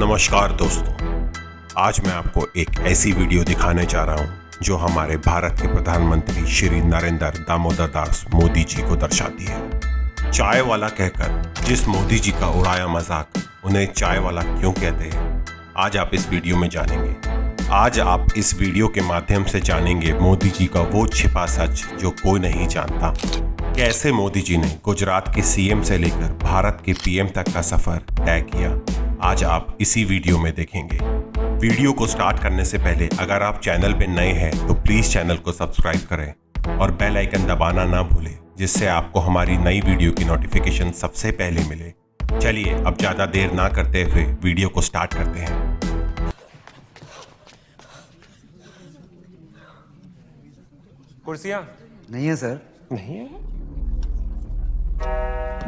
नमस्कार दोस्तों, आज मैं आपको एक ऐसी वीडियो दिखाने जा रहा हूं जो हमारे भारत के प्रधानमंत्री श्री नरेंद्र दामोदर दास मोदी जी को दर्शाती है। चाय वाला कहकर जिस मोदी जी का उड़ाया मजाक, उन्हें चाय वाला क्यों कहते हैं, आज आप इस वीडियो में जानेंगे। आज आप इस वीडियो के माध्यम से जानेंगे मोदी जी का वो छिपा सच जो कोई नहीं जानता। कैसे मोदी जी ने गुजरात के सीएम से लेकर भारत के पीएम तक का सफर तय किया, आज आप इसी वीडियो में देखेंगे। वीडियो को स्टार्ट करने से पहले अगर आप चैनल पे नए हैं तो प्लीज चैनल को सब्सक्राइब करें और बेल आइकन दबाना ना भूलें, जिससे आपको हमारी नई वीडियो की नोटिफिकेशन सबसे पहले मिले। चलिए अब ज्यादा देर ना करते हुए वीडियो को स्टार्ट करते हैं। कुर्सियां नहीं है सर। नहीं है।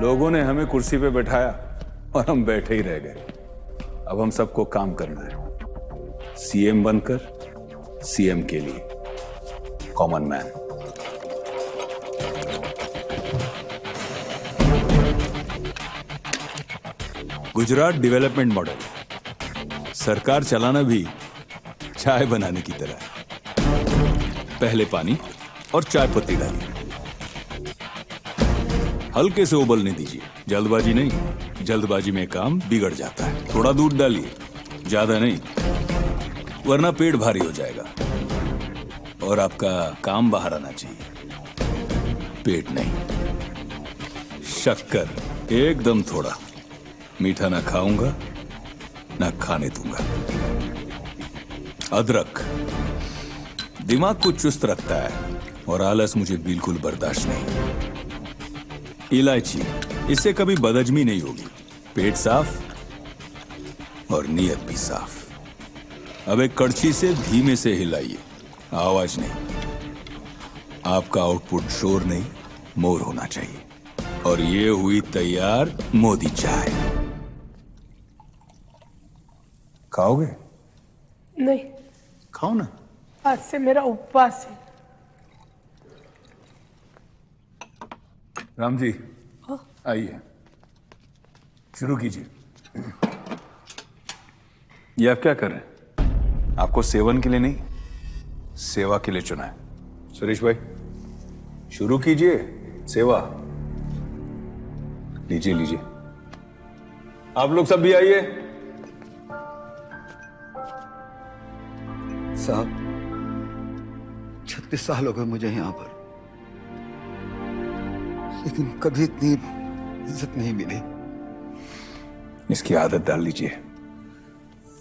लोगों ने हमें कुर्सी पे बैठाया और हम बैठे ही रह गए। अब हम सबको काम करना है, सीएम बनकर सीएम के लिए, common man. Gujarat development model सरकार चलाना भी चाय बनाने की तरह है। पहले पानी और चाय पत्ती डालिए, हल्के से उबलने दीजिए, जल्दबाजी नहीं। जल्दबाजी में काम बिगड़ जाता है। थोड़ा दूध डालिए, ज्यादा नहीं, वरना पेट भारी हो जाएगा और आपका काम बाहर आना चाहिए, पेट नहीं। शक्कर एकदम थोड़ा, मीठा ना खाऊंगा ना खाने दूंगा। अदरक दिमाग को चुस्त रखता है और आलस मुझे बिल्कुल बर्दाश्त नहीं। इलायची, इससे कभी बदहजमी नहीं होगी, पेट साफ और नीयत भी साफ। अब एक कड़छी से धीमे से हिलाइए, आवाज नहीं। आपका आउटपुट शोर नहीं, मोर होना चाहिए। और ये हुई तैयार मोदी चाय। खाओगे? नहीं, खाओ ना। आज से मेरा उपवास है। राम जी आइए, शुरू कीजिए। ये आप क्या कर रहे हैं? आपको सेवन के लिए नहीं, सेवा के लिए चुना है। सुरेश भाई शुरू कीजिए सेवा। लीजिए लीजिए, आप लोग सब भी आइए। साहब 36 साल हो गए मुझे यहां पर, लेकिन कभी इतनी इज्जत नहीं मिली। इसकी आदत डाल लीजिए,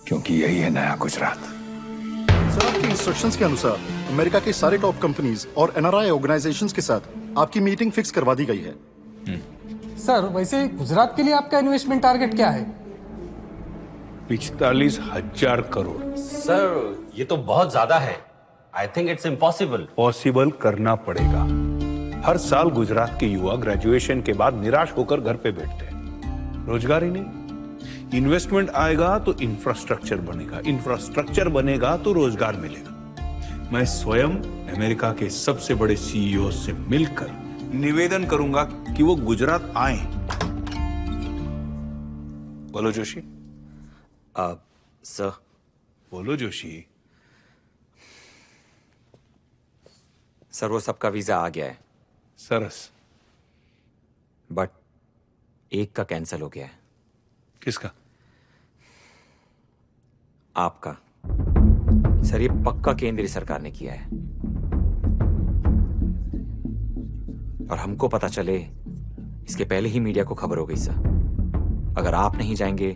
क्योंकि यही है नया गुजरात। सर, आपके इंस्ट्रक्शंस के अनुसार अमेरिका के सारे टॉप कंपनीज और एनआरआई ऑर्गेनाइजेशंस के साथ आपकी मीटिंग फिक्स करवा दी गई है। सर, वैसे गुजरात के लिए आपका इन्वेस्टमेंट टारगेट क्या है? 45,000 करोड़। सर, ये तो बहुत ज्यादा है। I think it's impossible. Possible करना पड़ेगा। हर साल गुजरात के युवा ग्रेजुएशन के बाद निराश होकर घर पे बैठते हैं। रोजगार ही नहीं। इन्वेस्टमेंट आएगा तो इंफ्रास्ट्रक्चर बनेगा, इंफ्रास्ट्रक्चर बनेगा तो रोजगार मिलेगा। मैं स्वयं अमेरिका के सबसे बड़े सीईओ से मिलकर निवेदन करूंगा कि वो गुजरात आए। बोलो जोशी। सर, बोलो जोशी। सर, वो सबका वीजा आ गया है, सरस। बट एक का कैंसिल हो गया है। किसका? आपका। सर, ये पक्का केंद्रीय सरकार ने किया है और हमको पता चले इसके पहले ही मीडिया को खबर हो गई सर। अगर आप नहीं जाएंगे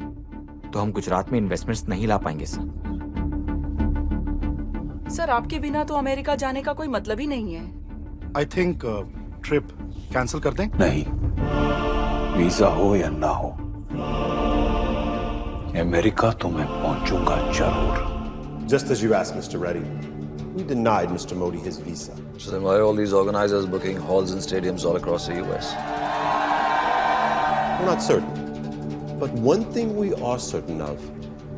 तो हम गुजरात में इन्वेस्टमेंट्स नहीं ला पाएंगे सर। सर, आपके बिना तो अमेरिका जाने का कोई मतलब ही नहीं है। आई थिंक ट्रिप कैंसिल कर दें। नहीं, वीजा हो या ना हो, अमेरिका तो मैं पहुंचूंगा जरूर। Just as you asked, Mr. Reddy, we denied Mr. Modi his visa. So then why are all these organizers booking halls and stadiums all across the US? We're not certain. But one thing we are certain of,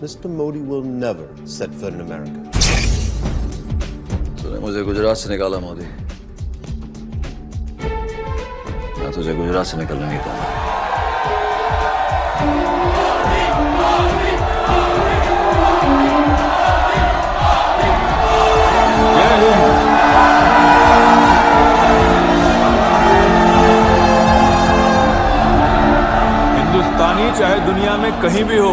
Mr. Modi will never set foot in America. तूने मुझे गुजरात से निकाला मोदी, मैं तुझे गुजरात से निकलने नहीं दूंगा। कहीं भी हो,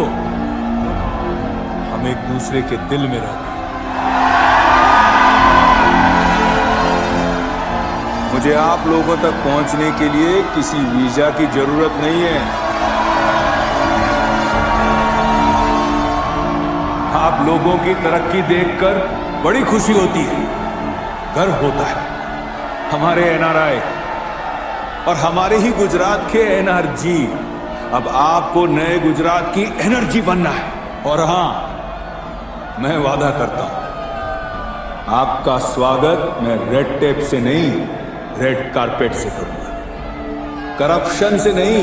हम एक दूसरे के दिल में रहते हैं। मुझे आप लोगों तक पहुंचने के लिए किसी वीजा की जरूरत नहीं है। आप लोगों की तरक्की देखकर बड़ी खुशी होती है, गर्व होता है। हमारे एनआरआई और हमारे ही गुजरात के एनआरजी, अब आपको नए गुजरात की एनर्जी बनना है। और हां, मैं वादा करता हूं, आपका स्वागत मैं रेड टेप से नहीं, रेड कारपेट से करूंगा। करप्शन से नहीं,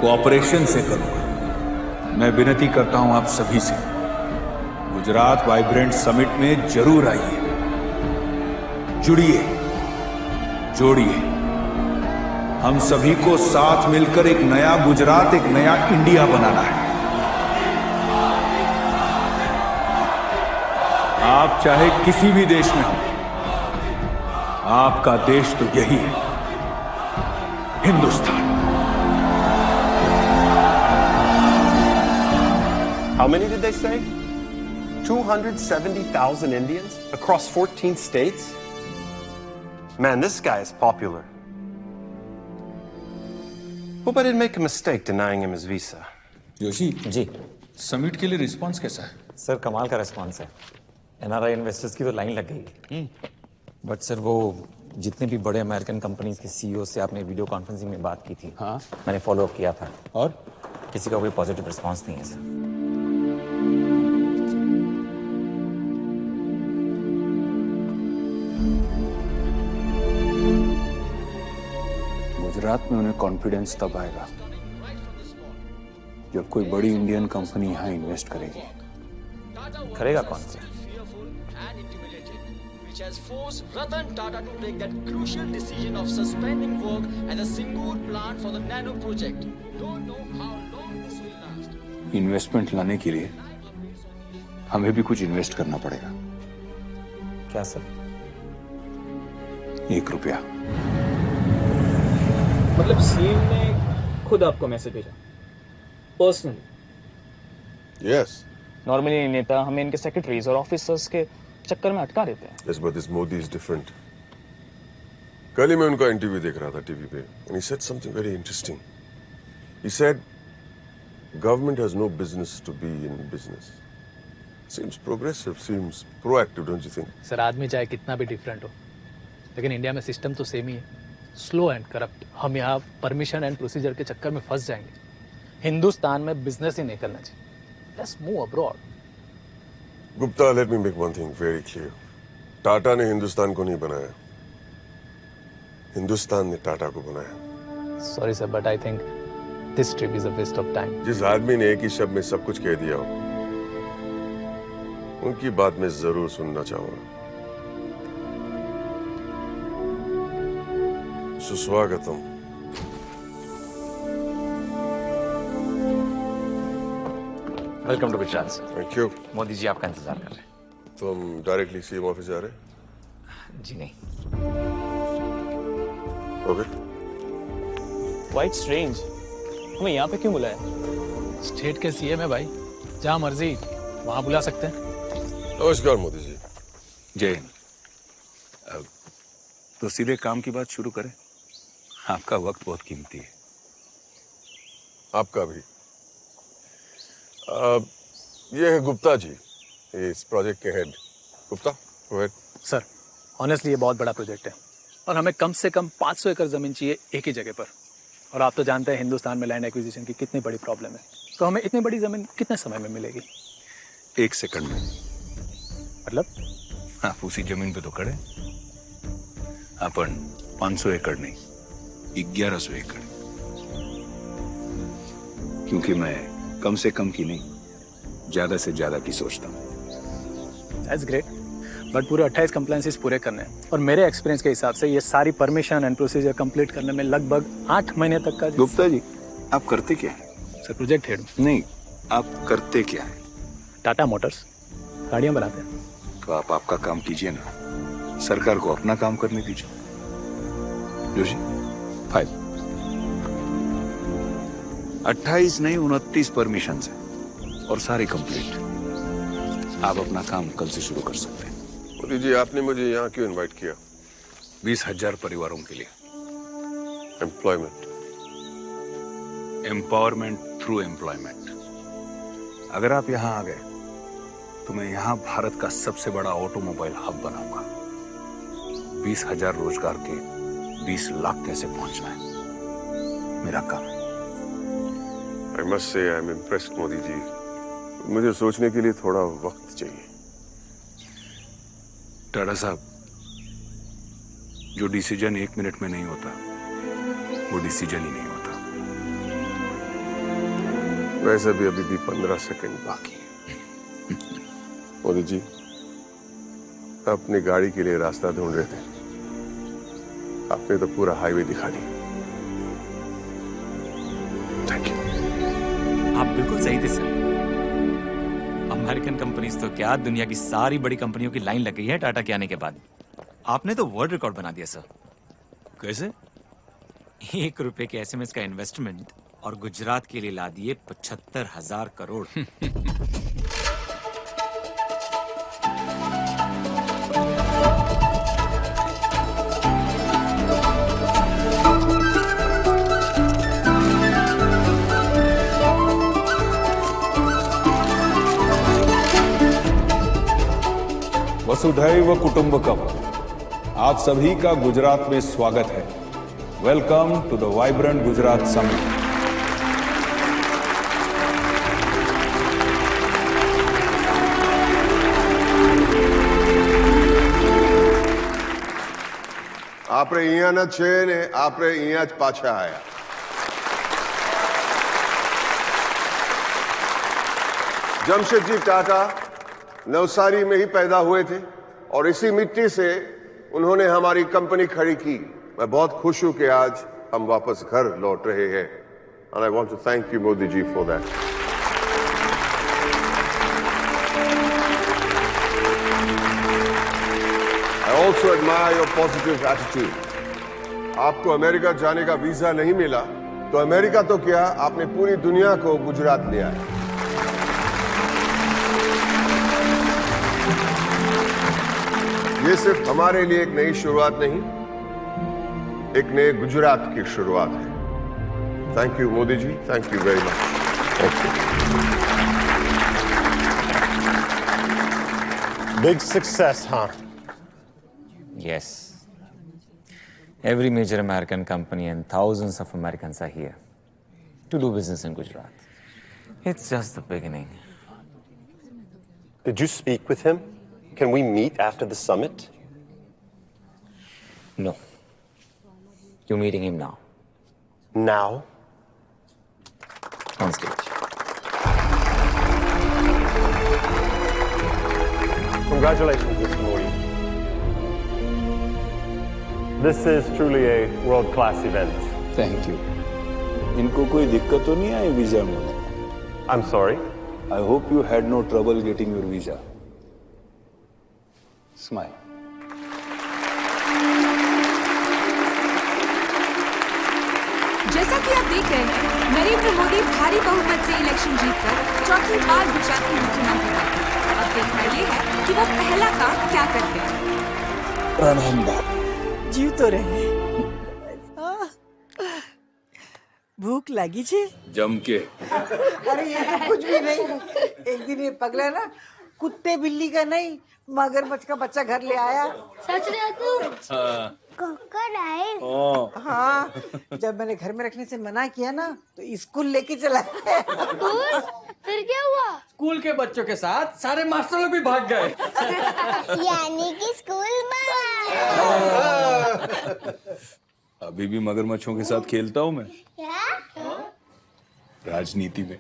कोऑपरेशन से करूंगा। मैं विनती करता हूं आप सभी से, गुजरात वाइब्रेंट समिट में जरूर आइए, जुड़िए, जोड़िए। हम सभी को साथ मिलकर एक नया गुजरात, एक नया इंडिया बनाना है। आप चाहे किसी भी देश में हो, आपका देश तो यही है, Hindustan. How many did they say? 270,000 Indians across 14 states? Man, this guy is popular. Hope I didn't make a mistake denying him his visa. Joshi ji summit के लिए रिस्पांस कैसा है? सर, कमाल का रिस्पॉन्स है। एनआरआई इन्वेस्टर्स की तो लाइन लग गई। बट सर, वो जितने भी बड़े अमेरिकन कंपनीज के सीईओ से आपने वीडियो कॉन्फ्रेंसिंग में बात की थी, हाँ, मैंने फॉलो अप किया था और किसी का कोई पॉजिटिव रिस्पॉन्स नहीं है सर। गुजरात में उन्हें कॉन्फिडेंस तब आएगा जब कोई बड़ी इंडियन कंपनी यहां इन्वेस्ट करेगी। करेगा कौन sir? which has forced Ratan Tata to take that crucial decision of suspending work at the Singur plant for the nano project. Don't know how long this will last. Investment लाने के लिए हमें भी कुछ invest करना पड़ेगा। क्या sir? 1 रुपया। मतलब सीएम ने खुद आपको मैसेज भेजा पर्सनली? Yes. नॉर्मली नेता हमें इनके सेक्रेटरीज और ऑफिसर्स के चक्कर में अटका देते हैं। Yes, but this Modi is different. कल ही मैं उनका इंटरव्यू देख रहा था टीवी पे, and he said something very interesting. He said, "Government has no business to be in business." Seems progressive, seems proactive, don't you think? Sir, आदमी चाहे कितना भी डिफरेंट हो, लेकिन इंडिया में सिस्टम तो सेम ही है, स्लो एंड करप्ट। हम यहाँ परमिशन एंड प्रोसीजर के चक्कर में फंस जाएंगे। हिंदुस्तान में बिजनेस ही नहीं करना चाहिए। Let's move abroad. Gupta, let me make one thing very clear. Tata ने हिंदुस्तान को नहीं बनाया, हिंदुस्तान ने टाटा को बनाया। Sorry sir, but I think this trip is a waste of time. जिस आदमी ने एक ही शब्द में सब कुछ कह दिया हो, उनकी बात मैं जरूर सुनना चाहूंगा। सुस्वागतम। Welcome to Gujarat sir. Thank you. Modi ji आपका इंतजार कर रहे हैं। तो हम डायरेक्टली सीएम ऑफिस जा रहे हैं? जी नहीं। ओके। क्वाइट स्ट्रेंज, हमें यहाँ पे क्यों बुलाया? स्टेट के सीएम है भाई, जहाँ मर्जी वहाँ बुला सकते हैं। नमस्कार मोदी जी। जय हिंद। तो सीधे काम की बात शुरू करें। आपका वक्त बहुत कीमती है। आपका भी। ये है गुप्ता जी, इस प्रोजेक्ट के head. Gupta, go ahead. Sir, honestly ये बहुत बड़ा प्रोजेक्ट है और हमें कम से कम 500 एकड़ जमीन चाहिए एक ही जगह पर। और आप तो जानते हैं हिंदुस्तान में लैंड एक्विजिशन की कितनी बड़ी प्रॉब्लम है। तो हमें इतनी बड़ी जमीन कितने समय में मिलेगी? 1 सेकंड में। मतलब? आप उसी जमीन पे तो खड़े। अपन 500 एकड़ नहीं, 1100 एकड़। क्योंकि मैं कम से कम की नहीं, ज्यादा से ज्यादा की सोचता हूँ। That's great. बट पूरे 28 कंप्लायंसेस पूरे करने हैं और मेरे एक्सपीरियंस के हिसाब से ये सारी परमिशन एंड प्रोसीजर कंप्लीट करने में लगभग 8 महीने तक का। गुप्ता जी, आप करते क्या है? Sir, project head. नहीं, आप करते क्या है? टाटा मोटर्स गाड़ियाँ बनाते हैं। तो आप आपका काम कीजिए ना, सरकार को अपना काम करने दीजिए। जोशी, फाइल। 28 नहीं 29 परमिशन है और सारी कंप्लीट। आप अपना काम कल से शुरू कर सकते हैं। मोदी जी, आपने मुझे यहाँ क्यों इनवाइट किया? 20,000 परिवारों के लिए एम्प्लॉयमेंट, एम्पावरमेंट थ्रू एम्प्लॉयमेंट। अगर आप यहाँ आ गए तो मैं यहाँ भारत का सबसे बड़ा ऑटोमोबाइल हब बनाऊंगा। 20,000 रोजगार के 20 लाख कैसे पहुंचना है मेरा काम। I must say I am impressed, Modi ji. मुझे सोचने के लिए थोड़ा वक्त चाहिए। टाटा साहब, जो डिसीजन 1 मिनट में नहीं होता वो डिसीजन ही नहीं होता। वैसे भी अभी भी 15 सेकंड बाकी है। मोदी जी, अपनी गाड़ी के लिए रास्ता ढूंढ रहे थे, आपने तो पूरा हाईवे दिखा दिया। Thank you. आप बिल्कुल सही थे सर। अमेरिकन कंपनीज तो क्या, दुनिया की सारी बड़ी कंपनियों की लाइन लग गई है टाटा के आने के बाद। आपने तो वर्ल्ड रिकॉर्ड बना दिया सर। कैसे? 1 रुपए के एसएमएस का इन्वेस्टमेंट और गुजरात के लिए ला दिए 75,000 करोड़। वसुधैव कुटुंबकम। आप सभी का गुजरात में स्वागत है। Welcome to the vibrant Gujarat summit. આપણે અહીંયા ન છે ને આપણે અહીંયા જ પાછા આયા। जमशेदजी टाटा नवसारी में ही पैदा हुए थे और इसी मिट्टी से उन्होंने हमारी कंपनी खड़ी की। मैं बहुत खुश हूं कि आज हम वापस घर लौट रहे हैं। And I want to thank you, Modi ji, for that. I also admire your positive attitude. आपको अमेरिका जाने का वीजा नहीं मिला तो अमेरिका तो क्या, आपने पूरी दुनिया को गुजरात ले आए। ये सिर्फ हमारे लिए एक नई शुरुआत नहीं, एक नए गुजरात की शुरुआत है। Thank you Modi ji, thank you very much. Big success, huh? Yes. Every major American company and thousands of Americans are here to do business in Gujarat. It's just the beginning. Did you speak with him? Can we meet after the summit? No. You're meeting him now. Now? On stage. Congratulations, Mr. Modi. This is truly a world-class event. Thank you. इनको कोई दिक्कत तो नहीं आई visa में? I'm sorry? I hope you had no trouble getting your visa. Smile. जैसा कि आप देख रहे हैं, नरेंद्र मोदी भारी बहुमत से इलेक्शन जीतकर चौथी बार गुजरात के मुख्यमंत्री बने। अब देखना ये है कि वो पहला काम क्या करते हैं। प्रणाम बाप। जीव तो रहे। भूख लगी छे? जम के। अरे ये तो कुछ भी नहीं। एक दिन ये पगला ना कुत्ते बिल्ली का नहीं मगरमच्छ का बच्चा घर ले आया। सच रहा तू? हाँ, जब मैंने घर में रखने से मना किया ना तो स्कूल लेके चला गया। फिर क्या हुआ? स्कूल के बच्चों के साथ सारे मास्टर लोग भी भाग गए। यानी कि स्कूल में। अभी भी मगरमच्छों के साथ खेलता हूँ मैं। क्या? राजनीति में।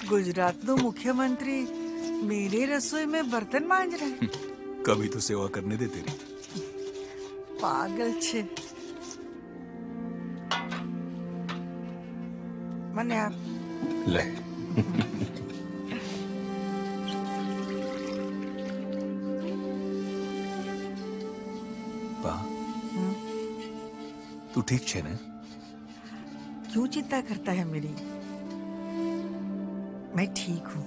गुजरात नो मुख्यमंत्री मेरे रसोई में बर्तन मांज रहे। कभी तो सेवा करने दे तेरी। पागल छे। मने आप ले। तू ठीक छे ने? क्यों चिंता करता है मेरी? मैं ठीक हूँ।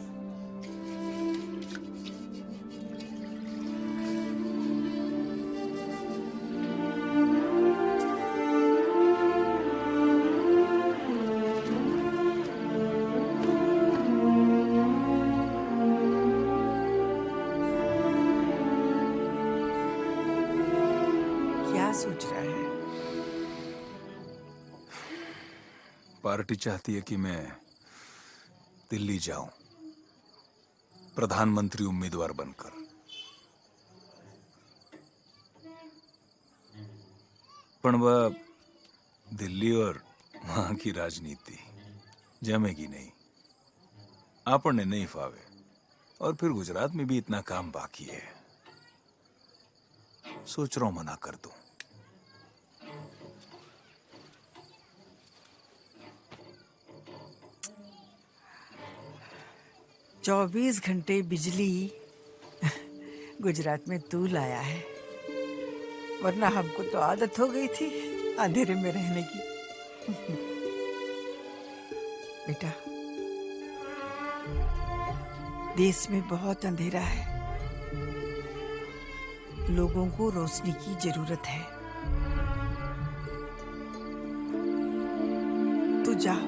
क्या सोच रहा है? पार्टी चाहती है कि मैं दिल्ली जाऊं, प्रधानमंत्री उम्मीदवार बनकर। पण वह दिल्ली और वहां की राजनीति जमेगी नहीं, आपने नहीं फावे। और फिर गुजरात में भी इतना काम बाकी है, सोच रहा हूं मना कर दूं। 24 घंटे बिजली गुजरात में तू लाया है, वरना हमको तो आदत हो गई थी अंधेरे में रहने की। बेटा, देश में बहुत अंधेरा है, लोगों को रोशनी की जरूरत है। तू जा।